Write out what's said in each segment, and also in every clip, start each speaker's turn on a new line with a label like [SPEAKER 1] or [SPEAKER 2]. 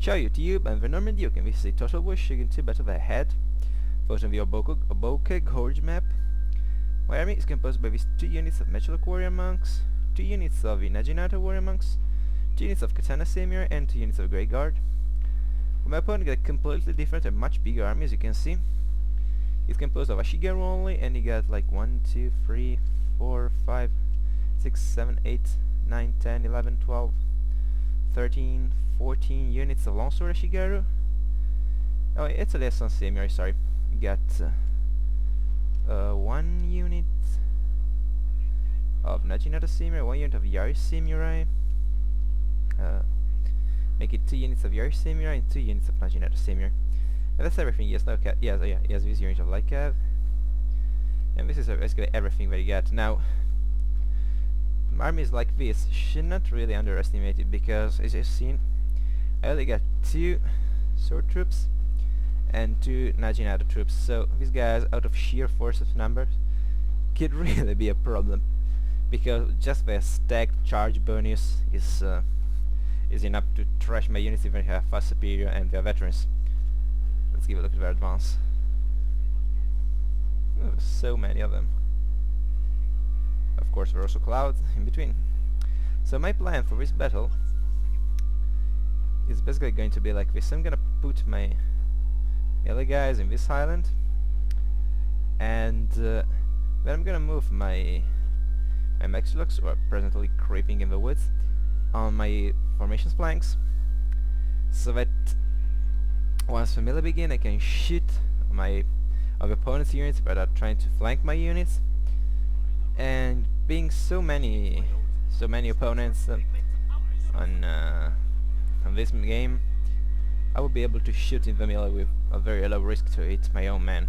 [SPEAKER 1] Show Tube and the Normandy you can visit Total War Shogun 2 Battle Ahead, voted on the Oboke Gorge map. My army is composed by these 2 units of Matchlock Warrior Monks, 2 units of the Najinata Warrior Monks, 2 units of Katana Samurai and 2 units of Grey Guard. My opponent got a completely different and much bigger army, as you can see. It's composed of Ashigaru only, and he got like 1, 2, 3, 4, 5, 6, 7, 8, 9, 10, 11, 12, 13, 14 units of Longsword Ashigaru. Oh, it's a less on Samurai, sorry. We got 1 unit of Najinata Samurai, 1 unit of Yari Samurai. Make it 2 units of Yari Samurai and 2 units of Najinata Samurai. And that's everything. Yes, no cat. Yes, yeah, yes, this unit of Light Cav. And this is basically everything that you get. Now, armies like this should not really underestimate it, because as you've seen, I only got 2 sword troops and 2 Najinata troops. So these guys, out of sheer force of numbers, could really be a problem, because just the stacked charge bonus is enough to trash my units even if I have fast superior and their veterans. Let's give a look at their advance. Oh, so many of them. Of course there are also clouds in between. So my plan for this battle is basically going to be like this. I'm gonna put my melee guys in this island, and then I'm gonna move my Maxilux, who are presently creeping in the woods, on my formations flanks, so that once the melee begin I can shoot my opponent's units that are trying to flank my units. And being so many opponents on this game, I will be able to shoot in the melee with a very low risk to hit my own men,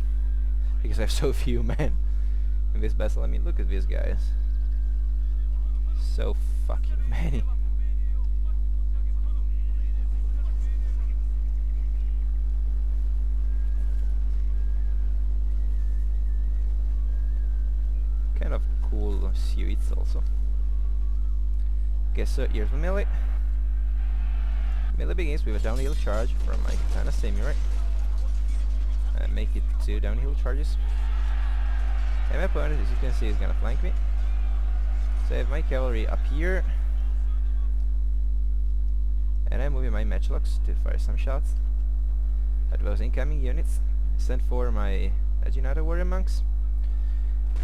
[SPEAKER 1] because I have so few men in this battle. I mean, look at these guys, so fucking many. Kind of cool suits also. Okay, so here's the melee. Melee begins with a downhill charge from my Katana Samurai. Make it 2 downhill charges. And my opponent, as you can see, is gonna flank me. So I have my cavalry up here, and I'm moving my matchlocks to fire some shots at those incoming units. I send for my Najinata Warrior Monks.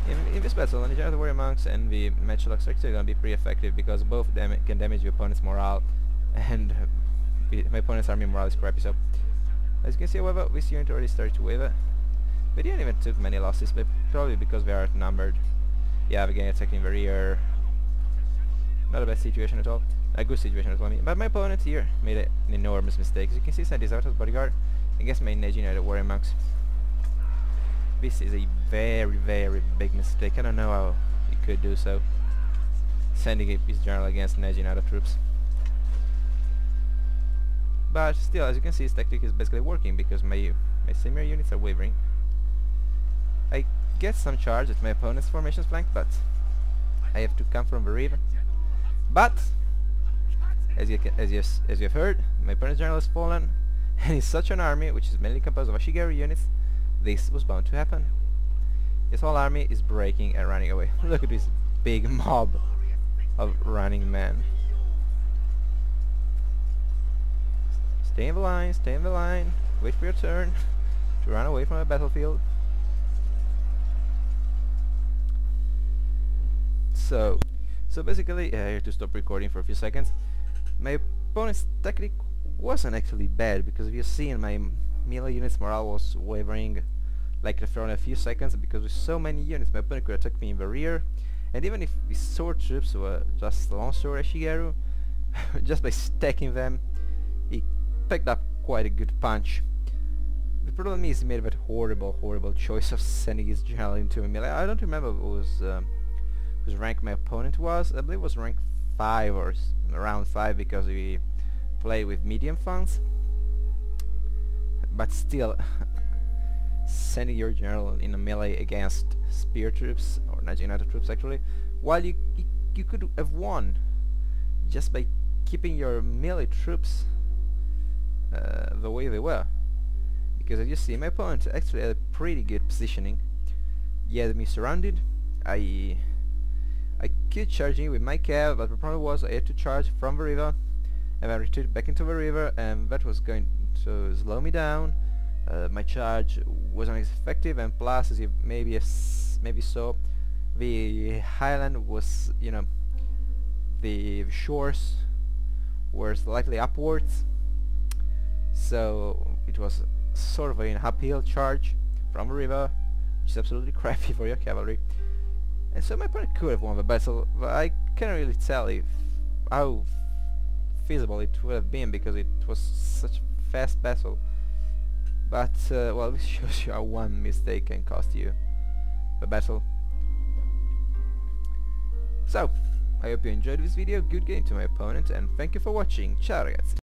[SPEAKER 1] In this battle, the Najinata Warrior Monks and the matchlocks are actually going to be pretty effective, because both can damage the opponent's morale, and my opponent's army morale is crappy. So as you can see, however, this unit already started to waver. They didn't even took many losses, but probably because they are outnumbered. Yeah, they're getting attacked in the rear. Not a bad situation at all. A good situation at all, I mean. But my opponent here made an enormous mistake. As you can see, sent his out as bodyguard against my Najinata Warrior Monks. This is a very, very big mistake. I don't know how he could do so, sending his general against Najinata troops. But still, as you can see, his tactic is basically working, because my samurai units are wavering. I get some charge at my opponent's formations flank, but I have to come from the river. But as you have heard, my opponent's general has fallen, and in such an army, which is mainly composed of Ashigaru units, this was bound to happen. His whole army is breaking and running away. Look at this big mob of running men. Stay in the line, stay in the line. Wait for your turn to run away from a battlefield. So basically, I have to stop recording for a few seconds. My opponent's tactic wasn't actually bad, because if you see, my melee units' morale was wavering like for only a few seconds, because with so many units my opponent could attack me in the rear, and even if the sword troops were just Longsword Ashigaru, just by stacking them, he picked up quite a good punch. The problem is he made that horrible choice of sending his general into a melee. I don't remember whose rank my opponent was. I believe it was rank 5 or around 5, because we play with medium funds. But still, sending your general in a melee against spear troops, or Najinata troops actually, while you could have won just by keeping your melee troops the way they were. Because as you see, my opponent actually had a pretty good positioning. He had me surrounded. I could charge in with my cav, but the problem was I had to charge from the river and then retreat back into the river, and that was going to slow me down. My charge wasn't as effective, and plus, as you maybe saw, the highland was, you know, the shores were slightly upwards, so it was sort of an uphill charge from the river, which is absolutely crappy for your cavalry. And so my opponent could have won the battle, but I can't really tell if how feasible it would have been, because it was such a fast battle. But well, this shows you how one mistake can cost you the battle. So, I hope you enjoyed this video. Good game to my opponent, and thank you for watching. Ciao ragazzi!